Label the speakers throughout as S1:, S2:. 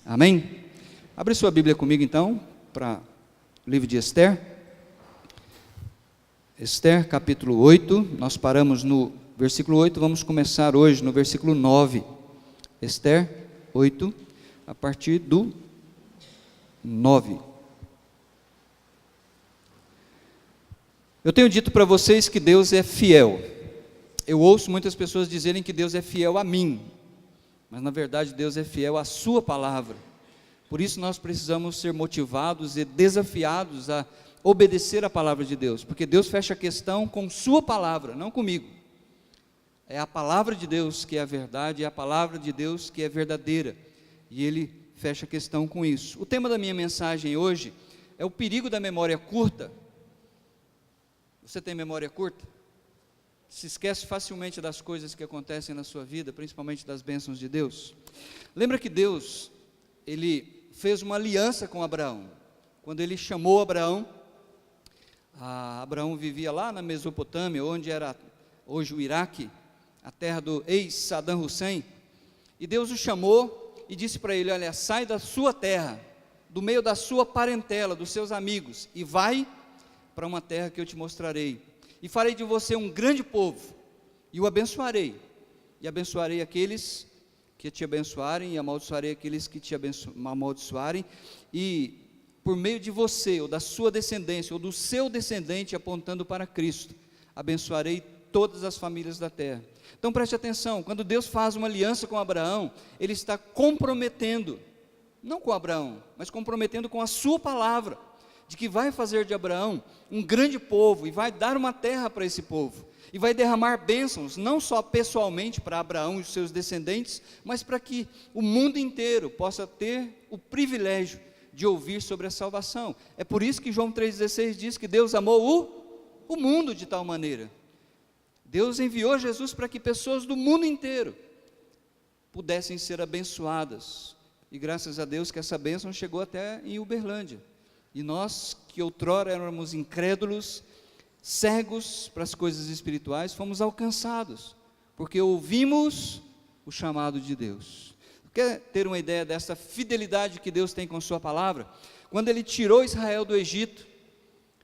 S1: Amém? Abre sua Bíblia comigo então, para o livro de Esther. Esther, capítulo 8, nós paramos no versículo 8, vamos começar hoje no versículo 9. Esther 8, a partir do 9. Eu tenho dito para vocês que Deus é fiel. Eu ouço muitas pessoas dizerem que Deus é fiel a mim, mas na verdade Deus é fiel à sua palavra. Por isso nós precisamos ser motivados e desafiados a obedecer a palavra de Deus, porque Deus fecha a questão com sua palavra, não comigo. É a palavra de Deus que é a verdade, é a palavra de Deus que é verdadeira, e Ele fecha a questão com isso. O tema da minha mensagem hoje é o perigo da memória curta. Você tem memória curta? Se esquece facilmente das coisas que acontecem na sua vida, principalmente das bênçãos de Deus? Lembra que Deus, Ele fez uma aliança com Abraão. Quando Ele chamou Abraão, Abraão vivia lá na Mesopotâmia, onde era hoje o Iraque, a terra do ex-Saddam Hussein, e Deus o chamou e disse para ele: olha, sai da sua terra, do meio da sua parentela, dos seus amigos, e vai para uma terra que eu te mostrarei, e farei de você um grande povo, e o abençoarei, e abençoarei aqueles que te abençoarem, e amaldiçoarei aqueles que te amaldiçoarem, e por meio de você, ou da sua descendência, ou do seu descendente, apontando para Cristo, abençoarei todas as famílias da terra. Então preste atenção, quando Deus faz uma aliança com Abraão, Ele está comprometendo, não com Abraão, mas comprometendo com a sua palavra, de que vai fazer de Abraão um grande povo, e vai dar uma terra para esse povo, e vai derramar bênçãos, não só pessoalmente para Abraão e os seus descendentes, mas para que o mundo inteiro possa ter o privilégio de ouvir sobre a salvação. É por isso que João 3,16 diz que Deus amou o mundo de tal maneira. Deus enviou Jesus para que pessoas do mundo inteiro pudessem ser abençoadas, e graças a Deus que essa bênção chegou até em Uberlândia. E nós, que outrora éramos incrédulos, cegos para as coisas espirituais, fomos alcançados, porque ouvimos o chamado de Deus. Quer ter uma ideia dessa fidelidade que Deus tem com sua palavra? Quando Ele tirou Israel do Egito,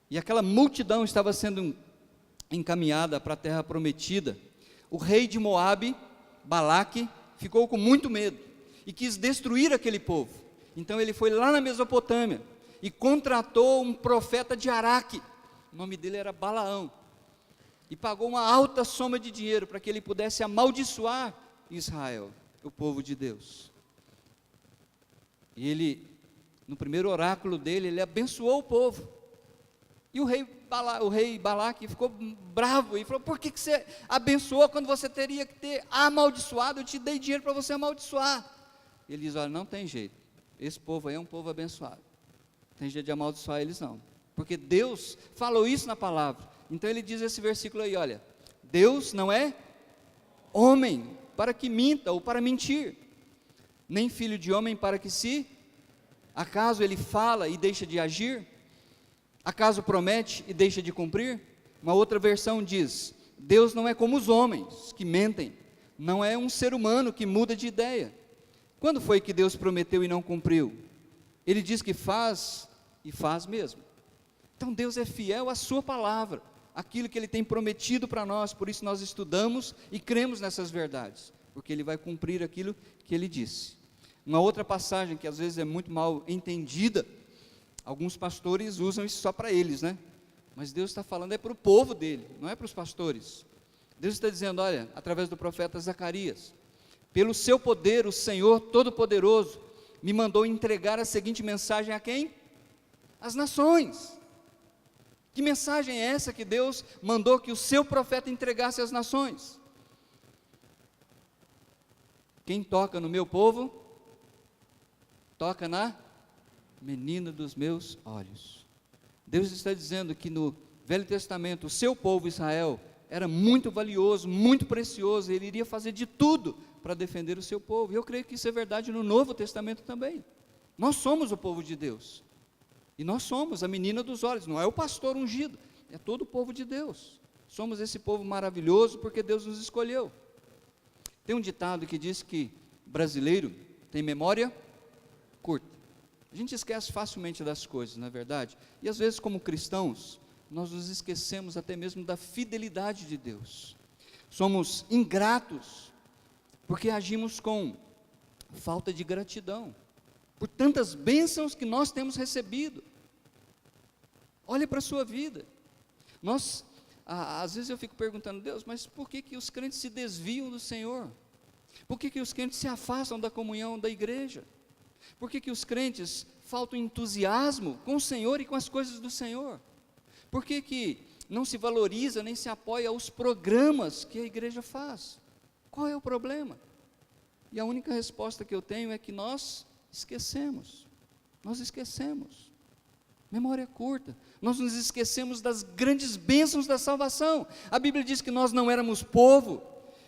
S1: e aquela multidão estava sendo encaminhada para a terra prometida, o rei de Moabe, Balaque, ficou com muito medo, e quis destruir aquele povo. Então ele foi lá na Mesopotâmia, e contratou um profeta de Araque, o nome dele era Balaão, e pagou uma alta soma de dinheiro, para que ele pudesse amaldiçoar Israel, o povo de Deus. E ele, no primeiro oráculo dele, ele abençoou o povo, e o rei Balaque ficou bravo, e falou: por que você abençoou, quando você teria que ter amaldiçoado? Eu te dei dinheiro para você amaldiçoar. Ele diz: olha, não tem jeito, esse povo aí é um povo abençoado, tem jeito de amaldiçoar eles não, porque Deus falou isso na palavra. Então ele diz esse versículo aí, olha: Deus não é homem para que minta, ou para mentir, nem filho de homem para que se, acaso ele fala e deixa de agir? Acaso promete e deixa de cumprir? Uma outra versão diz: Deus não é como os homens que mentem, não é um ser humano que muda de ideia. Quando foi que Deus prometeu e não cumpriu? Ele diz que faz, e faz mesmo. Então Deus é fiel à sua palavra, aquilo que Ele tem prometido para nós. Por isso nós estudamos e cremos nessas verdades, porque Ele vai cumprir aquilo que Ele disse. Uma outra passagem que às vezes é muito mal entendida, alguns pastores usam isso só para eles, né? Mas Deus está falando é para o povo dele, não é para os pastores. Deus está dizendo, olha, através do profeta Zacarias: pelo seu poder, o Senhor Todo-Poderoso me mandou entregar a seguinte mensagem a quem? As nações. Que mensagem é essa que Deus mandou que o seu profeta entregasse às nações? Quem toca no meu povo, toca na menina dos meus olhos. Deus está dizendo que no Velho Testamento, o seu povo Israel era muito valioso, muito precioso, Ele iria fazer de tudo para defender o seu povo. E eu creio que isso é verdade no Novo Testamento também. Nós somos o povo de Deus, e nós somos a menina dos olhos, não é o pastor ungido, é todo o povo de Deus. Somos esse povo maravilhoso porque Deus nos escolheu. Tem um ditado que diz que brasileiro tem memória curta. A gente esquece facilmente das coisas, não é verdade? E às vezes, como cristãos, nós nos esquecemos até mesmo da fidelidade de Deus. Somos ingratos, porque agimos com falta de gratidão, por tantas bênçãos que nós temos recebido. Olhe para a sua vida. Às vezes eu fico perguntando, Deus, mas por que os crentes se desviam do Senhor? Por que os crentes se afastam da comunhão da igreja? Por que os crentes faltam entusiasmo com o Senhor e com as coisas do Senhor? Por que não se valoriza nem se apoia aos programas que a igreja faz? Qual é o problema? E a única resposta que eu tenho é que nós esquecemos. Memória curta. Nós nos esquecemos das grandes bênçãos da salvação. A Bíblia diz que nós não éramos povo,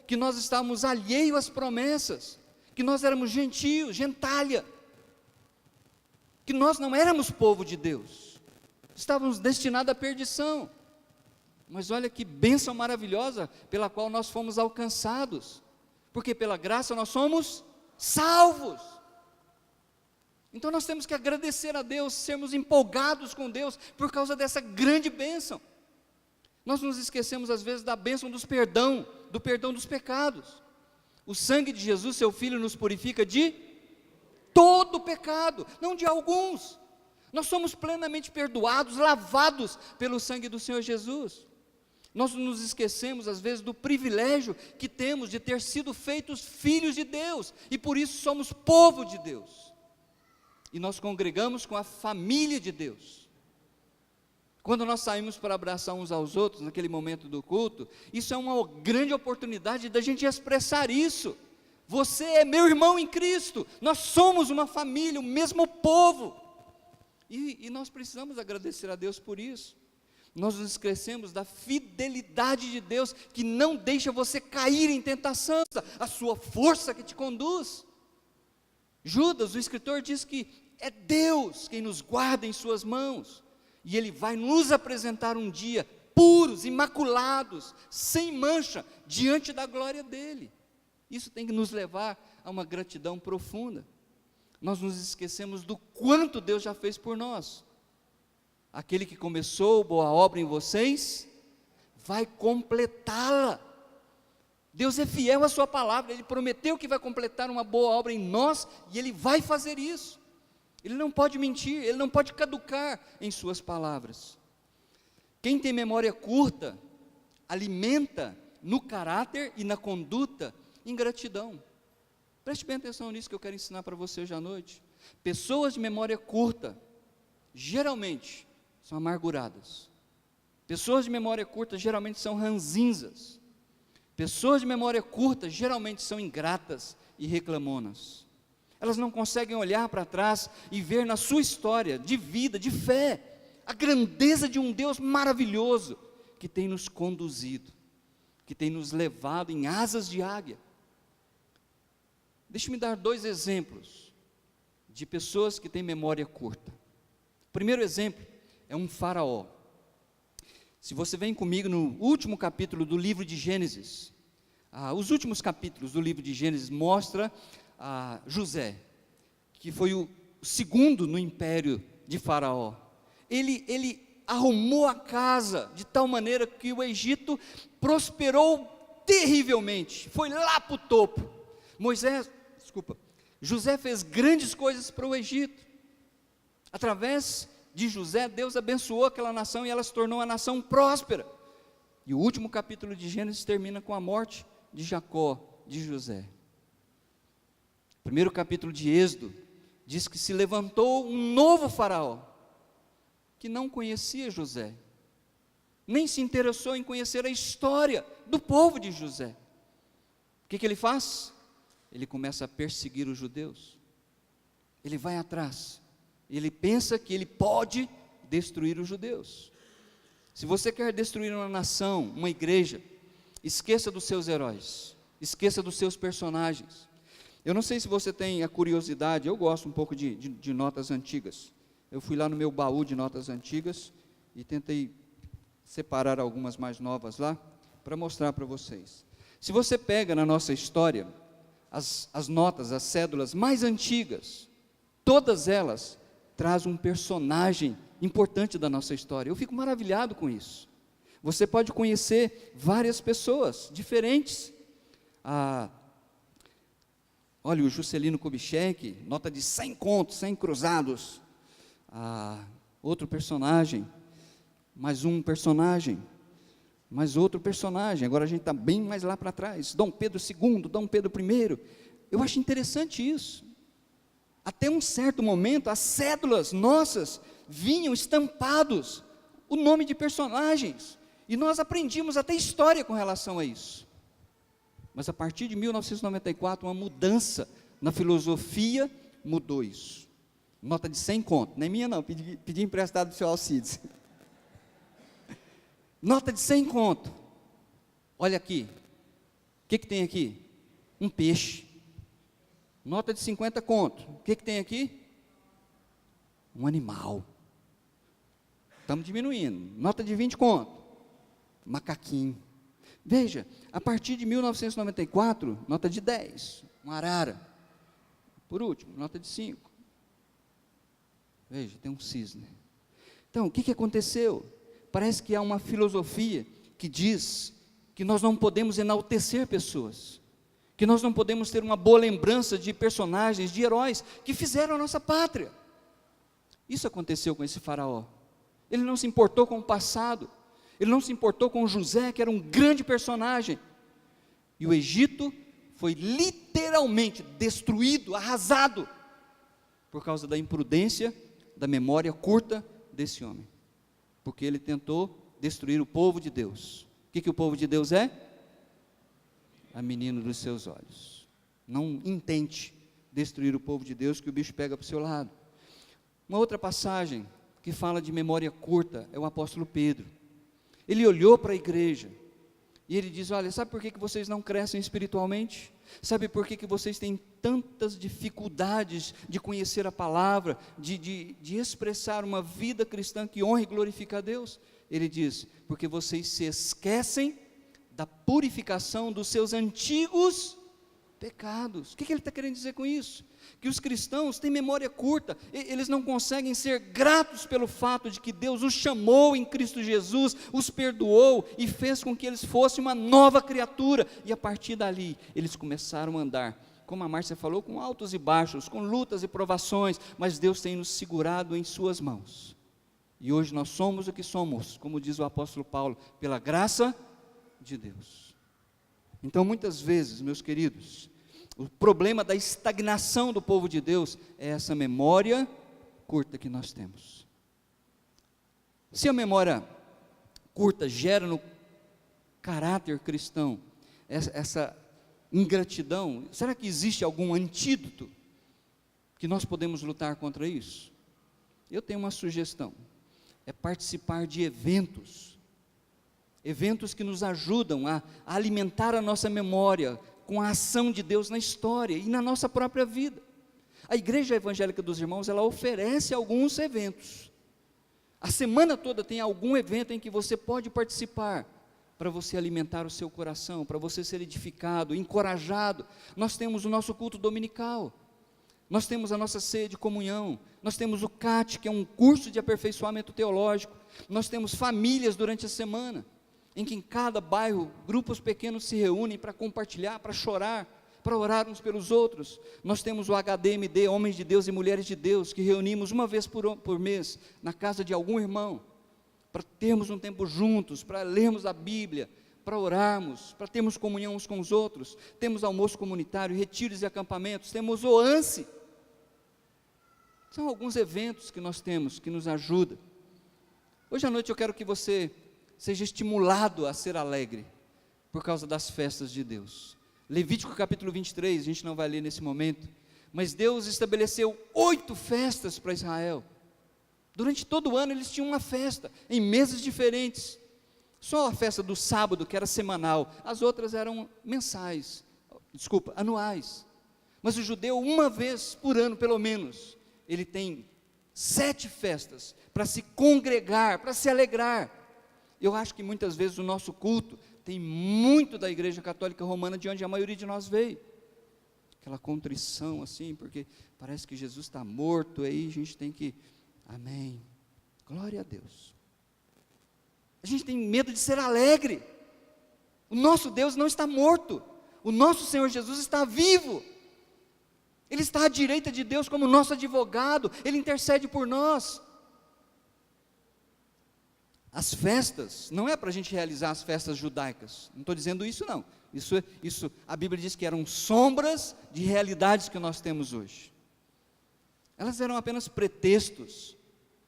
S1: que nós estávamos alheios às promessas, que nós éramos gentios, gentalha, que nós não éramos povo de Deus, estávamos destinados à perdição. Mas olha que bênção maravilhosa pela qual nós fomos alcançados, porque pela graça nós somos salvos. Então nós temos que agradecer a Deus, sermos empolgados com Deus por causa dessa grande bênção. Nós nos esquecemos às vezes da bênção do perdão dos pecados. O sangue de Jesus, seu Filho, nos purifica de todo pecado, não de alguns. Nós somos plenamente perdoados, lavados pelo sangue do Senhor Jesus. Nós nos esquecemos às vezes do privilégio que temos de ter sido feitos filhos de Deus, e por isso somos povo de Deus. E nós congregamos com a família de Deus. Quando nós saímos para abraçar uns aos outros, naquele momento do culto, isso é uma grande oportunidade da gente expressar isso. Você é meu irmão em Cristo, nós somos uma família, o mesmo povo. E nós precisamos agradecer a Deus por isso. Nós nos esquecemos da fidelidade de Deus, que não deixa você cair em tentação, a sua força que te conduz. Judas, o escritor, diz que é Deus quem nos guarda em suas mãos, e Ele vai nos apresentar um dia puros, imaculados, sem mancha, diante da glória dEle. Isso tem que nos levar a uma gratidão profunda. Nós nos esquecemos do quanto Deus já fez por nós. Aquele que começou boa obra em vocês, vai completá-la. Deus é fiel à sua palavra, Ele prometeu que vai completar uma boa obra em nós, e Ele vai fazer isso. Ele não pode mentir, Ele não pode caducar em suas palavras. Quem tem memória curta, alimenta no caráter e na conduta ingratidão. Preste bem atenção nisso que eu quero ensinar para você hoje à noite. Pessoas de memória curta, geralmente, são amarguradas. Pessoas de memória curta, geralmente, são ranzinzas. Pessoas de memória curta, geralmente, são ingratas e reclamonas. Elas não conseguem olhar para trás e ver na sua história de vida, de fé, a grandeza de um Deus maravilhoso, que tem nos conduzido, que tem nos levado em asas de águia. Deixe-me dar 2 exemplos de pessoas que têm memória curta. O primeiro exemplo é um faraó. Se você vem comigo no último capítulo do livro de Gênesis, os últimos capítulos do livro de Gênesis mostra José, que foi o segundo no império de Faraó. Ele arrumou a casa de tal maneira que o Egito prosperou terrivelmente, foi lá para o topo. José fez grandes coisas para o Egito. Através de José, Deus abençoou aquela nação e ela se tornou uma nação próspera. E o último capítulo de Gênesis termina com a morte de Jacó, de José. O primeiro capítulo de Êxodo diz que se levantou um novo faraó, que não conhecia José, nem se interessou em conhecer a história do povo de José. O que ele faz? Ele começa a perseguir os judeus. Ele vai atrás. Ele pensa que ele pode destruir os judeus. Se você quer destruir uma nação, uma igreja, esqueça dos seus heróis, esqueça dos seus personagens. Eu não sei se você tem a curiosidade, eu gosto um pouco de notas antigas. Eu fui lá no meu baú de notas antigas e tentei separar algumas mais novas lá, para mostrar para vocês. Se você pega na nossa história, as notas, as cédulas mais antigas, todas elas trazem um personagem importante da nossa história. Eu fico maravilhado com isso. Você pode conhecer várias pessoas diferentes. Olha, o Juscelino Kubitschek, nota de 100 contos, 100 cruzados. Outro personagem, mais um personagem, mais outro personagem. Agora a gente está bem mais lá para trás. Dom Pedro II, Dom Pedro I. Eu acho interessante isso. Até um certo momento, as cédulas nossas vinham estampados o nome de personagens. E nós aprendíamos até história com relação a isso. Mas a partir de 1994, uma mudança na filosofia mudou isso. Nota de 100 conto, não é minha não, pedi emprestado do seu Alcides. Nota de 100 conto. Olha aqui, o que tem aqui? Um peixe. Nota de 50 conto, o que tem aqui? Um animal. Estamos diminuindo. Nota de 20 conto, macaquinho. Veja, a partir de 1994, nota de 10, uma arara. Por último, nota de 5. Veja, tem um cisne. Então, o que aconteceu? Parece que há uma filosofia que diz que nós não podemos enaltecer pessoas, que nós não podemos ter uma boa lembrança de personagens, de heróis que fizeram a nossa pátria. Isso aconteceu com esse faraó. Ele não se importou com o passado, ele não se importou com José, que era um grande personagem. E o Egito foi literalmente destruído, arrasado, por causa da imprudência, da memória curta desse homem. Porque ele tentou destruir o povo de Deus. O que o povo de Deus é? A menina dos seus olhos. Não intente destruir o povo de Deus, que o bicho pega para o seu lado. Uma outra passagem que fala de memória curta é o apóstolo Pedro. Ele olhou para a igreja e ele diz: olha, sabe por que vocês não crescem espiritualmente? Sabe por que vocês têm tantas dificuldades de conhecer a palavra, de expressar uma vida cristã que honre e glorifique a Deus? Ele diz: porque vocês se esquecem da purificação dos seus antigos pecados. O que ele está querendo dizer com isso? Que os cristãos têm memória curta, eles não conseguem ser gratos pelo fato de que Deus os chamou em Cristo Jesus, os perdoou e fez com que eles fossem uma nova criatura, e a partir dali, eles começaram a andar, como a Márcia falou, com altos e baixos, com lutas e provações, mas Deus tem nos segurado em suas mãos, e hoje nós somos o que somos, como diz o apóstolo Paulo, pela graça de Deus. Então, muitas vezes, meus queridos, o problema da estagnação do povo de Deus é essa memória curta que nós temos. Se a memória curta gera no caráter cristão essa ingratidão, será que existe algum antídoto que nós podemos lutar contra isso? Eu tenho uma sugestão: é participar de eventos que nos ajudam a alimentar a nossa memória com a ação de Deus na história e na nossa própria vida. A Igreja Evangélica dos Irmãos, ela oferece alguns eventos. A semana toda tem algum evento em que você pode participar, para você alimentar o seu coração, para você ser edificado, encorajado. Nós temos o nosso culto dominical, nós temos a nossa ceia de comunhão, nós temos o CAT, que é um curso de aperfeiçoamento teológico, nós temos famílias durante a semana, em que em cada bairro, grupos pequenos se reúnem para compartilhar, para chorar, para orar uns pelos outros. Nós temos o HDMD, Homens de Deus e Mulheres de Deus, que reunimos uma vez por mês, na casa de algum irmão, para termos um tempo juntos, para lermos a Bíblia, para orarmos, para termos comunhão uns com os outros. Temos almoço comunitário, retiros e acampamentos, temos o ANSE. São alguns eventos que nós temos, que nos ajudam. Hoje à noite eu quero que você seja estimulado a ser alegre, por causa das festas de Deus. Levítico capítulo 23, a gente não vai ler nesse momento, mas Deus estabeleceu 8 festas para Israel. Durante todo o ano eles tinham uma festa, em meses diferentes. Só a festa do sábado, que era semanal, as outras eram anuais. Mas o judeu, uma vez por ano pelo menos, ele tem 7 festas, para se congregar, para se alegrar. Eu acho que muitas vezes o nosso culto tem muito da Igreja Católica Romana, de onde a maioria de nós veio. aquela contrição assim, porque parece que Jesus está morto, aí a gente tem que, amém, glória a Deus. A gente tem medo de ser alegre. O nosso Deus não está morto, o nosso Senhor Jesus está vivo. Ele está à direita de Deus como nosso advogado, Ele intercede por nós. As festas, não é para a gente realizar as festas judaicas, não estou dizendo isso não, isso a Bíblia diz que eram sombras de realidades que nós temos hoje. Elas eram apenas pretextos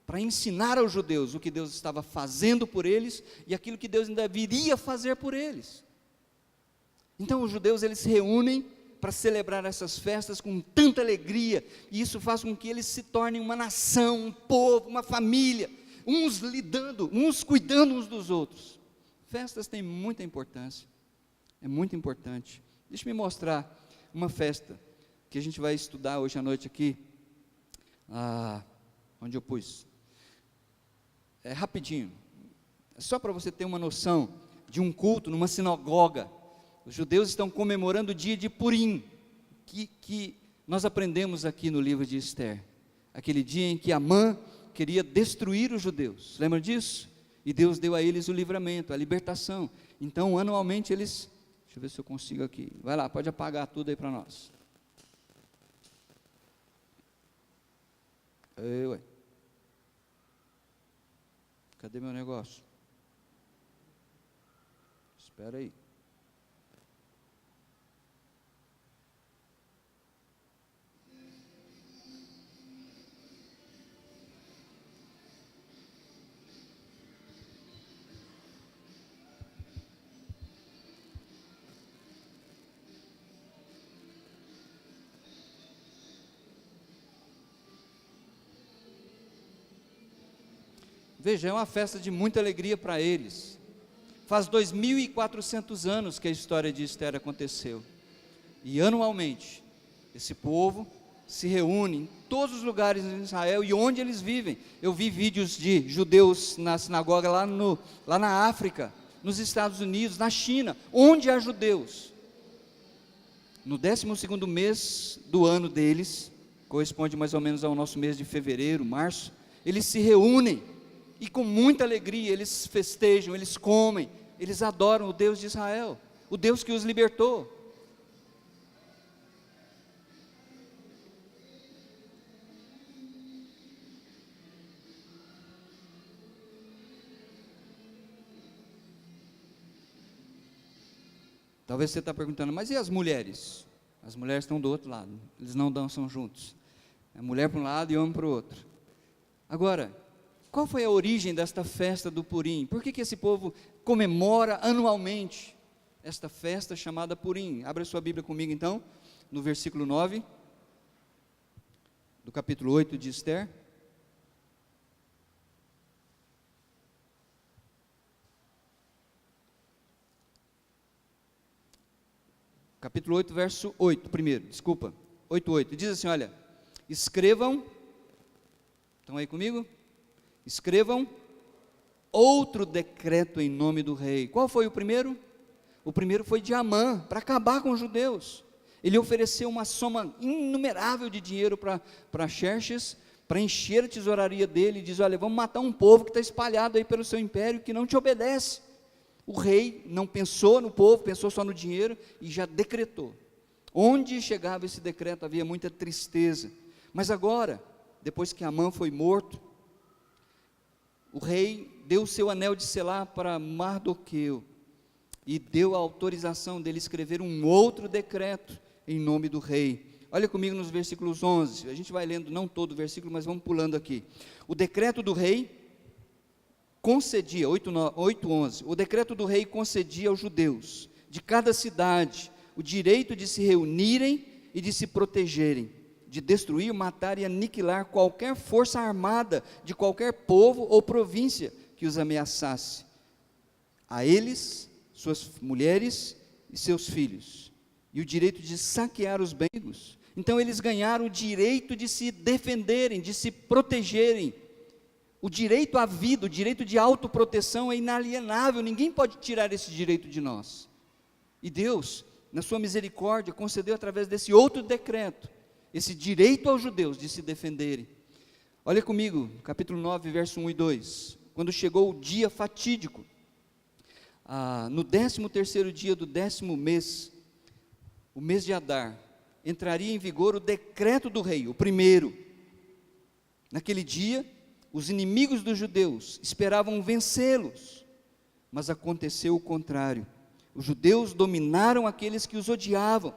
S1: para ensinar aos judeus o que Deus estava fazendo por eles e aquilo que Deus ainda viria fazer por eles. Então os judeus, eles se reúnem para celebrar essas festas com tanta alegria, e isso faz com que eles se tornem uma nação, um povo, uma família, uns lidando, uns cuidando uns dos outros. Festas têm muita importância, é muito importante. Deixa eu me mostrar uma festa que a gente vai estudar hoje à noite aqui, onde eu pus, é rapidinho, é só para você ter uma noção de um culto numa sinagoga. Os judeus estão comemorando o dia de Purim, que nós aprendemos aqui no livro de Esther, aquele dia em que Amã queria destruir os judeus, lembra disso? E Deus deu a eles o livramento, a libertação. Então anualmente eles, deixa eu ver se eu consigo aqui, vai lá, pode apagar tudo aí para nós. Ué. Cadê meu negócio? Espera aí. Veja, é uma festa de muita alegria para eles. Faz 2.400 anos que a história de Esther aconteceu. E anualmente, esse povo se reúne em todos os lugares de Israel e onde eles vivem. Eu vi vídeos de judeus na sinagoga lá na África, nos Estados Unidos, na China, onde há judeus. No 12º mês do ano deles, corresponde mais ou menos ao nosso mês de fevereiro, março, eles se reúnem. E com muita alegria eles festejam, eles comem, eles adoram o Deus de Israel, o Deus que os libertou. Talvez você está perguntando, mas e as mulheres? As mulheres estão do outro lado, eles não dançam juntos. É mulher para um lado e homem para o outro. Agora, qual foi a origem desta festa do Purim? Por que esse povo comemora anualmente esta festa chamada Purim? Abra sua Bíblia comigo então, no versículo 9, do capítulo 8 de Esther. Capítulo 8, verso 8, primeiro, desculpa, 8, diz assim, olha, escrevam, estão aí comigo? Escrevam outro decreto em nome do rei. Qual foi o primeiro? O primeiro foi de Amã, para acabar com os judeus. Ele ofereceu uma soma inumerável de dinheiro para Xerxes, para encher a tesouraria dele, e diz, olha, vamos matar um povo que está espalhado aí pelo seu império, que não te obedece. O rei não pensou no povo, pensou só no dinheiro, e já decretou. Onde chegava esse decreto, havia muita tristeza. Mas agora, depois que Amã foi morto, o rei deu o seu anel de selar para Mardoqueu, e deu a autorização dele escrever um outro decreto, em nome do rei. Olha comigo nos versículos 11, a gente vai lendo não todo o versículo, mas vamos pulando aqui. O decreto do rei concedia, 8:11, o decreto do rei concedia aos judeus, de cada cidade, o direito de se reunirem e de se protegerem, de destruir, matar e aniquilar qualquer força armada de qualquer povo ou província que os ameaçasse, a eles, suas mulheres e seus filhos, e o direito de saquear os bens. Então eles ganharam o direito de se defenderem, de se protegerem. O direito à vida, o direito de autoproteção é inalienável, ninguém pode tirar esse direito de nós. E Deus na sua misericórdia, concedeu através desse outro decreto, esse direito aos judeus de se defenderem. Olha comigo, capítulo 9, verso 1 e 2. Quando chegou o dia fatídico, no 13º dia do 10º mês, o mês de Adar, entraria em vigor o decreto do rei, o primeiro. Naquele dia, os inimigos dos judeus esperavam vencê-los, mas aconteceu o contrário. Os judeus dominaram aqueles que os odiavam,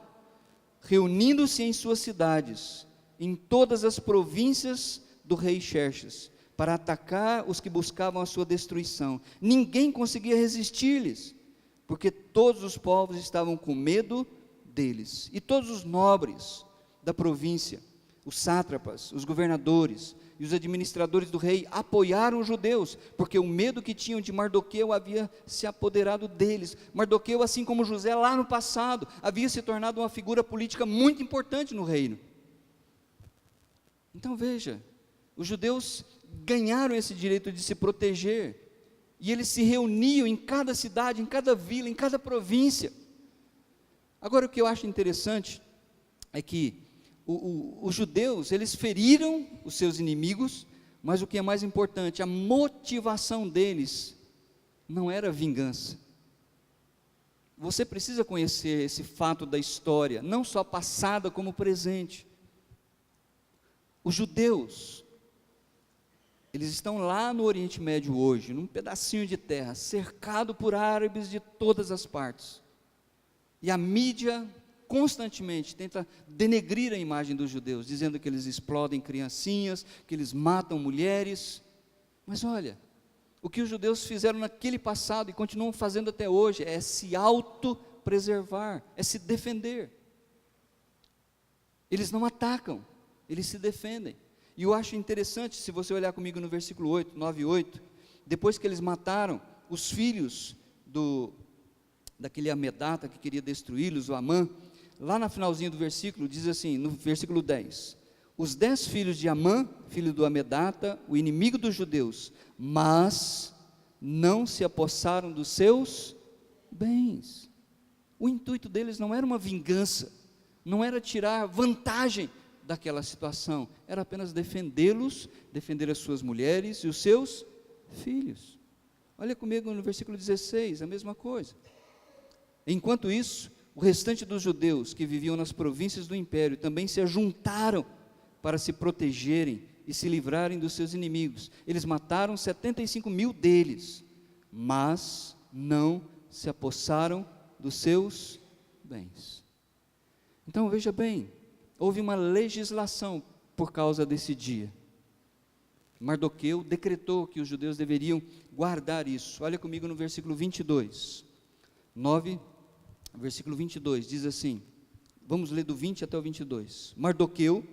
S1: reunindo-se em suas cidades, em todas as províncias do rei Xerxes, para atacar os que buscavam a sua destruição. Ninguém conseguia resistir-lhes, porque todos os povos estavam com medo deles, e todos os nobres da província, os sátrapas, os governadores e os administradores do rei apoiaram os judeus, porque o medo que tinham de Mardoqueu havia se apoderado deles. Mardoqueu, assim como José lá no passado, havia se tornado uma figura política muito importante no reino. Então veja, os judeus ganharam esse direito de se proteger, e eles se reuniam em cada cidade, em cada vila, em cada província. Agora, o que eu acho interessante é que os judeus, eles feriram os seus inimigos, mas o que é mais importante, a motivação deles não era vingança. Você precisa conhecer esse fato da história, não só passada como presente. Os judeus, eles estão lá no Oriente Médio hoje, num pedacinho de terra, cercado por árabes de todas as partes. E a mídia constantemente tenta denegrir a imagem dos judeus, dizendo que eles explodem criancinhas, que eles matam mulheres. Mas olha, o que os judeus fizeram naquele passado e continuam fazendo até hoje é se autopreservar, é se defender. Eles não atacam, eles se defendem. E eu acho interessante, se você olhar comigo no versículo 8, 9 e 8, depois que eles mataram os filhos daquele Amedata que queria destruí-los, o Amã, lá na finalzinho do versículo, diz assim, no versículo 10, os 10 filhos de Amã, filho do Amedata, o inimigo dos judeus, mas não se apossaram dos seus bens. O intuito deles não era uma vingança, não era tirar vantagem daquela situação, era apenas defendê-los, defender as suas mulheres e os seus filhos. Olha comigo no versículo 16, a mesma coisa. Enquanto isso, o restante dos judeus que viviam nas províncias do império também se ajuntaram para se protegerem e se livrarem dos seus inimigos. Eles mataram 75.000 deles, mas não se apossaram dos seus bens. Então veja bem, houve uma legislação por causa desse dia. Mardoqueu decretou que os judeus deveriam guardar isso. Olha comigo no versículo 22, 9, versículo 22, diz assim, vamos ler do 20 até o 22. Mardoqueu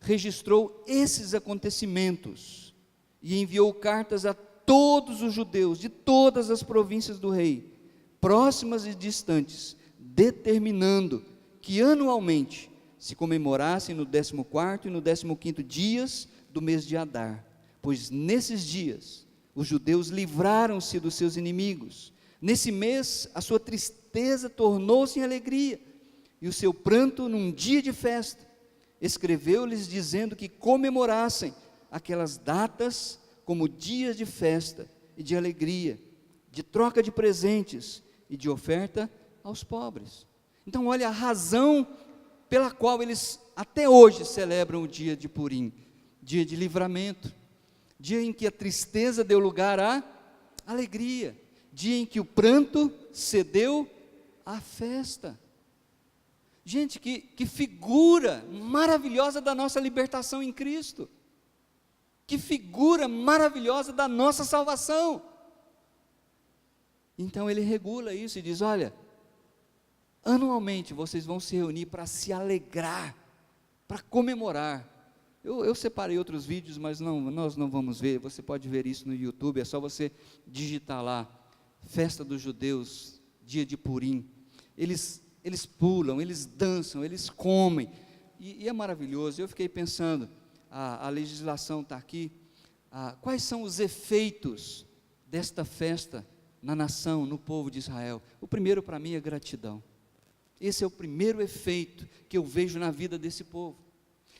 S1: registrou esses acontecimentos e enviou cartas a todos os judeus de todas as províncias do rei, próximas e distantes, determinando que anualmente se comemorassem no 14º e no 15º dias do mês de Adar, pois nesses dias os judeus livraram-se dos seus inimigos. Nesse mês a sua tristeza tornou-se em alegria, e o seu pranto num dia de festa. Escreveu-lhes dizendo que comemorassem aquelas datas como dias de festa e de alegria, de troca de presentes e de oferta aos pobres. Então olha a razão pela qual eles até hoje celebram o dia de Purim, dia de livramento, dia em que a tristeza deu lugar à alegria, dia em que o pranto cedeu à festa. Gente, que figura maravilhosa da nossa libertação em Cristo, que figura maravilhosa da nossa salvação. Então ele regula isso e diz, olha, anualmente vocês vão se reunir para se alegrar, para comemorar. Eu separei outros vídeos, mas nós não vamos ver, você pode ver isso no YouTube, é só você digitar lá, festa dos judeus, dia de Purim. Eles pulam, eles dançam, eles comem, e é maravilhoso. Eu fiquei pensando, a legislação está aqui, quais são os efeitos desta festa na nação, no povo de Israel? O primeiro para mim é gratidão. Esse é o primeiro efeito que eu vejo na vida desse povo.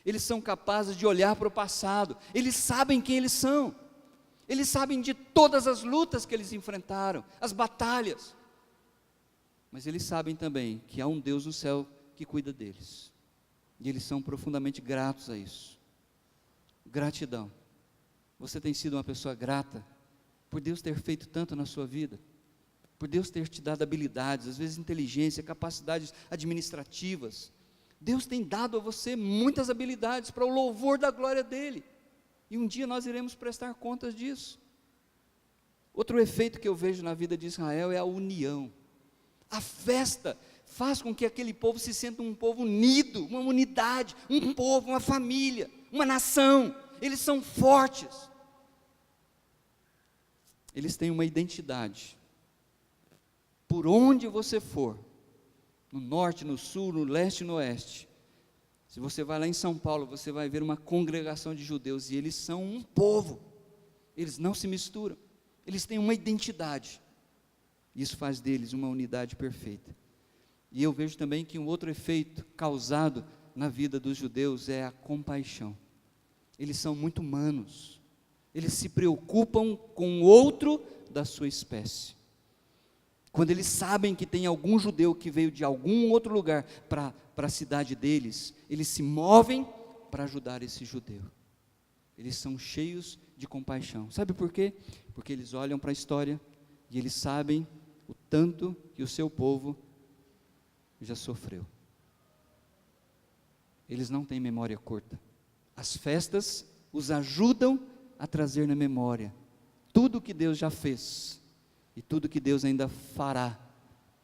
S1: Eles são capazes de olhar para o passado, eles sabem quem eles são, eles sabem de todas as lutas que eles enfrentaram, as batalhas, mas eles sabem também que há um Deus no céu que cuida deles, e eles são profundamente gratos a isso. Gratidão. Você tem sido uma pessoa grata por Deus ter feito tanto na sua vida, por Deus ter te dado habilidades, às vezes inteligência, capacidades administrativas. Deus tem dado a você muitas habilidades para o louvor da glória dEle, e um dia nós iremos prestar contas disso. Outro efeito que eu vejo na vida de Israel é a união. A festa faz com que aquele povo se sinta um povo unido, uma unidade, um povo, uma família, uma nação. Eles são fortes, eles têm uma identidade. Por onde você for, no norte, no sul, no leste e no oeste, se você vai lá em São Paulo, você vai ver uma congregação de judeus, e eles são um povo, eles não se misturam, eles têm uma identidade, isso faz deles uma unidade perfeita. E eu vejo também que um outro efeito causado na vida dos judeus é a compaixão. Eles são muito humanos, eles se preocupam com o outro da sua espécie. Quando eles sabem que tem algum judeu que veio de algum outro lugar para a cidade deles, eles se movem para ajudar esse judeu. Eles são cheios de compaixão. Sabe por quê? Porque eles olham para a história e eles sabem o tanto que o seu povo já sofreu. Eles não têm memória curta. As festas os ajudam a trazer na memória tudo que Deus já fez e tudo que Deus ainda fará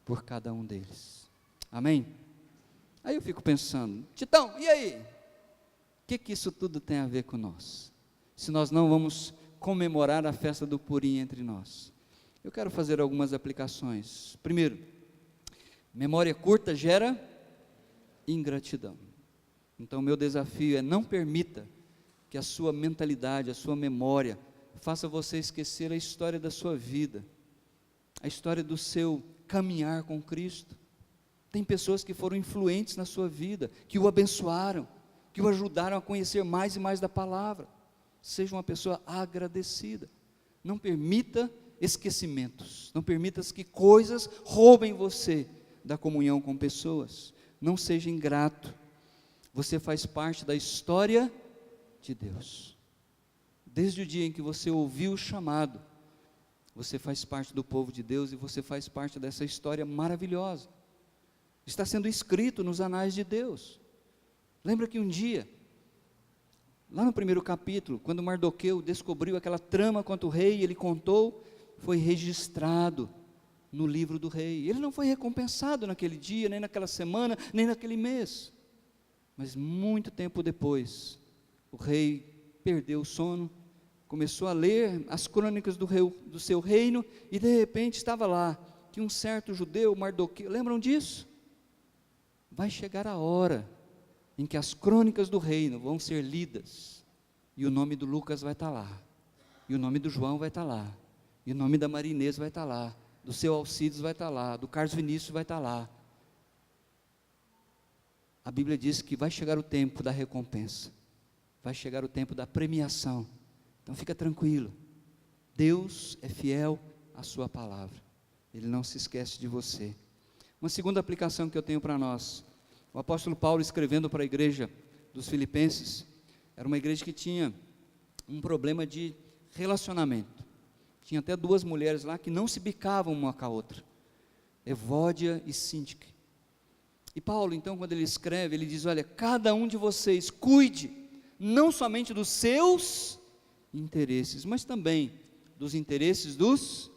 S1: por cada um deles. Amém? Aí eu fico pensando, Titão, e aí? O que isso tudo tem a ver com nós? Se nós não vamos comemorar a festa do Purim entre nós. Eu quero fazer algumas aplicações. Primeiro, memória curta gera ingratidão. Então, meu desafio é: não permita que a sua mentalidade, a sua memória, faça você esquecer a história da sua vida, a história do seu caminhar com Cristo. Tem pessoas que foram influentes na sua vida, que o abençoaram, que o ajudaram a conhecer mais e mais da palavra. Seja uma pessoa agradecida. Não permita esquecimentos, não permita que coisas roubem você da comunhão com pessoas. Não seja ingrato. Você faz parte da história de Deus. Desde o dia em que você ouviu o chamado, você faz parte do povo de Deus e você faz parte dessa história maravilhosa. Está sendo escrito nos anais de Deus. Lembra que um dia, lá no primeiro capítulo, quando Mardoqueu descobriu aquela trama contra o rei, ele contou, foi registrado no livro do rei. Ele não foi recompensado naquele dia, nem naquela semana, nem naquele mês. Mas muito tempo depois, o rei perdeu o sono, começou a ler as crônicas do seu reino, e de repente estava lá, que um certo judeu, Mardoqueu, lembram disso? Vai chegar a hora em que as crônicas do reino vão ser lidas, e o nome do Lucas vai estar lá, e o nome do João vai estar lá, e o nome da Marinês vai estar lá, do seu Alcides vai estar lá, do Carlos Vinícius vai estar lá. A Bíblia diz que vai chegar o tempo da recompensa, vai chegar o tempo da premiação. Então fica tranquilo, Deus é fiel à sua palavra, Ele não se esquece de você. Uma segunda aplicação que eu tenho para nós, o apóstolo Paulo, escrevendo para a igreja dos Filipenses, era uma igreja que tinha um problema de relacionamento. Tinha até duas mulheres lá que não se bicavam uma com a outra, Evódia e Síntique. E Paulo, então, quando ele escreve, ele diz: olha, cada um de vocês cuide, não somente dos seus interesses, mas também dos interesses dos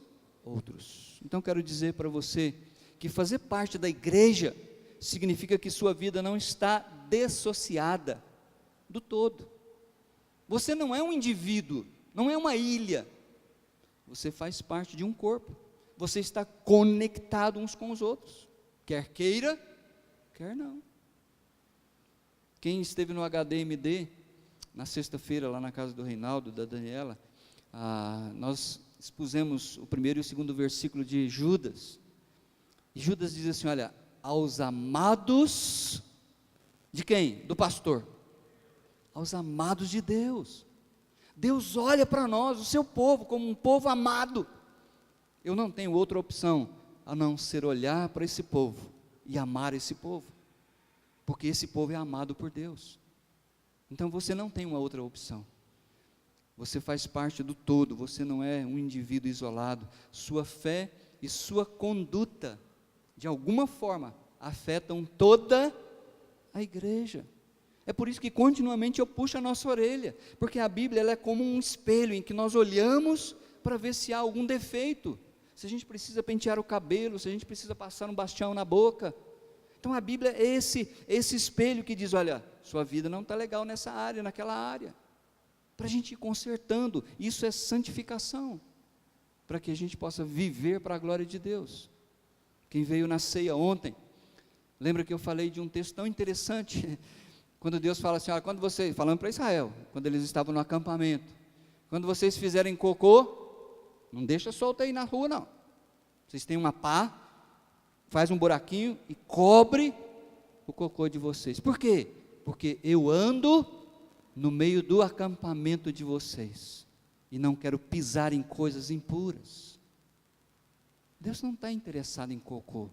S1: outros. Então, quero dizer para você, que fazer parte da igreja, significa que sua vida não está dissociada do todo. Você não é um indivíduo, não é uma ilha, você faz parte de um corpo, você está conectado uns com os outros, quer queira, quer não. Quem esteve no HDMD, na sexta-feira, lá na casa do Reinaldo, da Daniela, nós expusemos o primeiro e o segundo versículo de Judas, e Judas diz assim: olha, aos amados de quem? Do pastor. Aos amados de Deus. Deus olha para nós, o seu povo, como um povo amado. Eu não tenho outra opção a não ser olhar para esse povo e amar esse povo, porque esse povo é amado por Deus. Então você não tem uma outra opção. Você faz parte do todo, você não é um indivíduo isolado. Sua fé e sua conduta, de alguma forma, afetam toda a igreja. É por isso que continuamente eu puxo a nossa orelha, porque a Bíblia ela é como um espelho em que nós olhamos para ver se há algum defeito, se a gente precisa pentear o cabelo, se a gente precisa passar um bastião na boca. Então a Bíblia é esse espelho que diz, olha, sua vida não está legal nessa área, naquela área, para a gente ir consertando. Isso é santificação, para que a gente possa viver para a glória de Deus. Quem veio na ceia ontem, lembra que eu falei de um texto tão interessante, quando Deus fala assim, olha, quando vocês, falando para Israel, quando eles estavam no acampamento, quando vocês fizerem cocô, não deixa solto aí na rua não, vocês têm uma pá, faz um buraquinho e cobre o cocô de vocês. Por quê? Porque eu ando no meio do acampamento de vocês, e não quero pisar em coisas impuras. Deus não está interessado em cocô,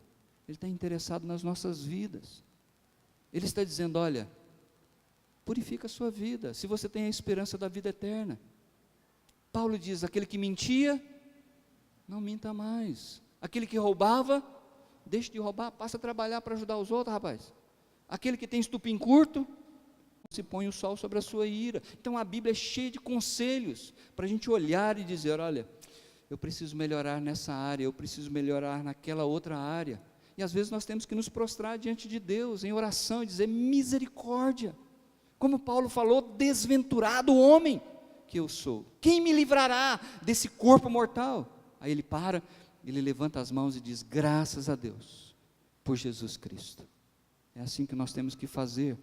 S1: Ele está interessado nas nossas vidas. Ele está dizendo, olha, purifica a sua vida, se você tem a esperança da vida eterna. Paulo diz, aquele que mentia, não minta mais. Aquele que roubava, deixe de roubar, passa a trabalhar para ajudar os outros, rapaz. Aquele que tem estupim curto, se põe o sol sobre a sua ira. Então a Bíblia é cheia de conselhos, para a gente olhar e dizer, olha, eu preciso melhorar nessa área, eu preciso melhorar naquela outra área. E às vezes nós temos que nos prostrar diante de Deus, em oração, e dizer, misericórdia. Como Paulo falou, desventurado homem que eu sou, quem me livrará desse corpo mortal? Aí ele para, ele levanta as mãos e diz, graças a Deus, por Jesus Cristo. É assim que nós temos que fazer.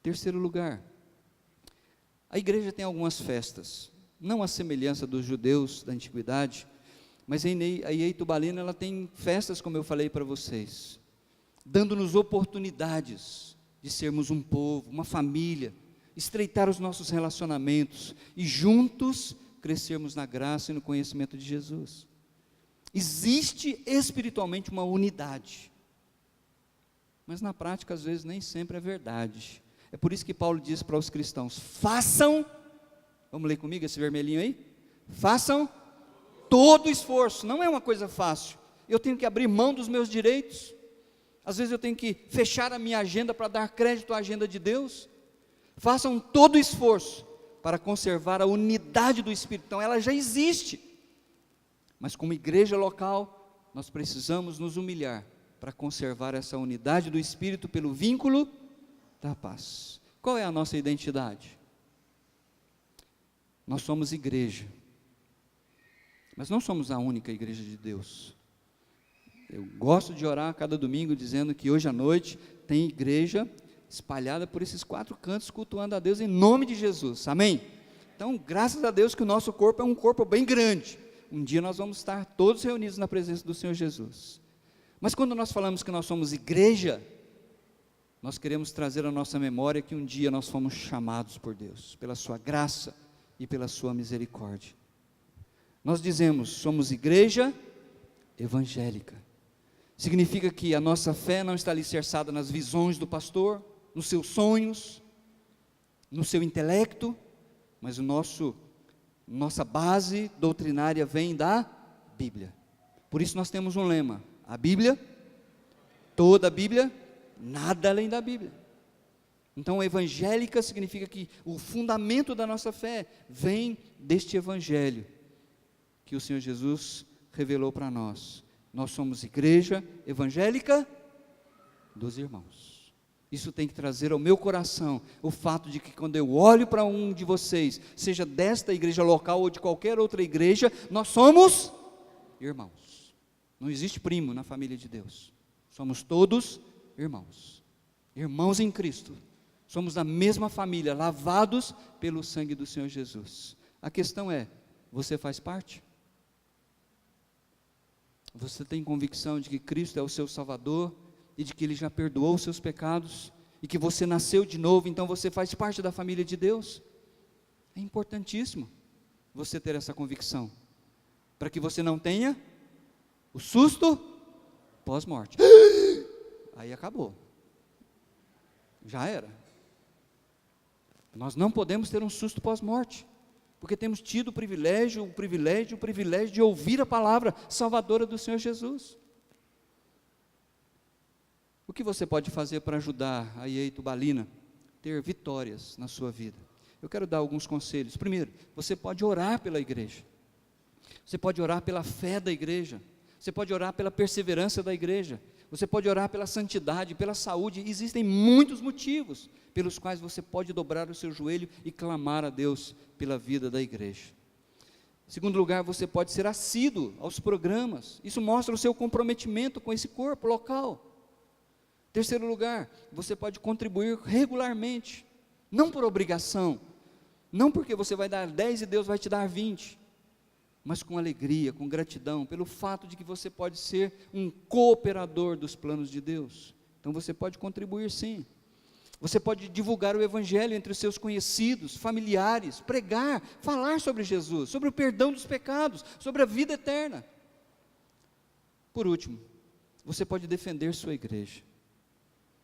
S1: Terceiro lugar, a igreja tem algumas festas, não à semelhança dos judeus da antiguidade, mas a IEI Tubalina, ela tem festas, como eu falei para vocês, dando-nos oportunidades de sermos um povo, uma família, estreitar os nossos relacionamentos e juntos crescermos na graça e no conhecimento de Jesus. Existe espiritualmente uma unidade, mas na prática às vezes nem sempre é verdade. É por isso que Paulo diz para os cristãos, façam, vamos ler comigo esse vermelhinho aí? Façam todo esforço, não é uma coisa fácil, eu tenho que abrir mão dos meus direitos, às vezes eu tenho que fechar a minha agenda para dar crédito à agenda de Deus. Façam todo esforço para conservar a unidade do Espírito. Então ela já existe, mas como igreja local, nós precisamos nos humilhar para conservar essa unidade do Espírito pelo vínculo da paz. Qual é a nossa identidade? Nós somos igreja, mas não somos a única igreja de Deus. Eu gosto de orar cada domingo dizendo que hoje à noite tem igreja espalhada por esses 4 cantos cultuando a Deus em nome de Jesus, amém? Então graças a Deus que o nosso corpo é um corpo bem grande, um dia nós vamos estar todos reunidos na presença do Senhor Jesus. Mas quando nós falamos que nós somos igreja, nós queremos trazer à nossa memória que um dia nós fomos chamados por Deus, pela sua graça e pela sua misericórdia. Nós dizemos, somos igreja evangélica. Significa que a nossa fé não está alicerçada nas visões do pastor, nos seus sonhos, no seu intelecto, mas nossa base doutrinária vem da Bíblia. Por isso nós temos um lema, a Bíblia, toda a Bíblia, nada além da Bíblia. Então evangélica significa que o fundamento da nossa fé vem deste evangelho, que o Senhor Jesus revelou para nós. Nós somos igreja evangélica dos irmãos. Isso tem que trazer ao meu coração o fato de que quando eu olho para um de vocês, seja desta igreja local ou de qualquer outra igreja, nós somos irmãos. Não existe primo na família de Deus. Somos todos irmãos. Irmãos em Cristo. Somos da mesma família, lavados pelo sangue do Senhor Jesus. A questão é, você faz parte? Você tem convicção de que Cristo é o seu Salvador, e de que Ele já perdoou os seus pecados, e que você nasceu de novo, então você faz parte da família de Deus. É importantíssimo você ter essa convicção, para que você não tenha o susto pós-morte. Aí acabou, já era. Nós não podemos ter um susto pós-morte, porque temos tido o privilégio de ouvir a palavra salvadora do Senhor Jesus. O que você pode fazer para ajudar a IEI Tubalina a ter vitórias na sua vida? Eu quero dar alguns conselhos. Primeiro, você pode orar pela igreja, você pode orar pela fé da igreja, você pode orar pela perseverança da igreja, você pode orar pela santidade, pela saúde. Existem muitos motivos pelos quais você pode dobrar o seu joelho e clamar a Deus pela vida da igreja. Em segundo lugar, você pode ser assíduo aos programas, isso mostra o seu comprometimento com esse corpo local. Em terceiro lugar, você pode contribuir regularmente, não por obrigação, não porque você vai dar 10 e Deus vai te dar 20, mas com alegria, com gratidão, pelo fato de que você pode ser um cooperador dos planos de Deus. Então você pode contribuir sim. Você pode divulgar o evangelho entre os seus conhecidos, familiares, pregar, falar sobre Jesus, sobre o perdão dos pecados, sobre a vida eterna. Por último, você pode defender sua igreja.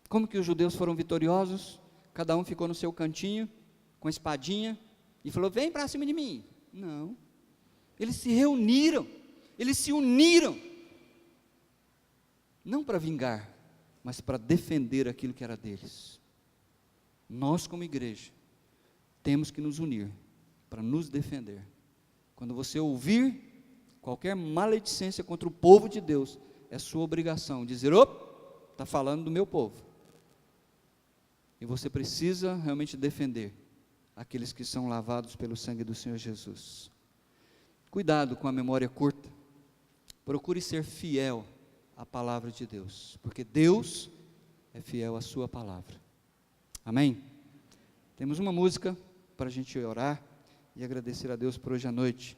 S1: Como que os judeus foram vitoriosos? Cada um ficou no seu cantinho, com a espadinha, e falou: vem para cima de mim. Não, eles se reuniram, eles se uniram, não para vingar, mas para defender aquilo que era deles. Nós como igreja, temos que nos unir, para nos defender. Quando você ouvir qualquer maledicência contra o povo de Deus, é sua obrigação dizer: opa, está falando do meu povo. E você precisa realmente defender aqueles que são lavados pelo sangue do Senhor Jesus. Cuidado com a memória curta, procure ser fiel à palavra de Deus, porque Deus é fiel à sua palavra. Amém? Temos uma música para a gente orar e agradecer a Deus por hoje à noite.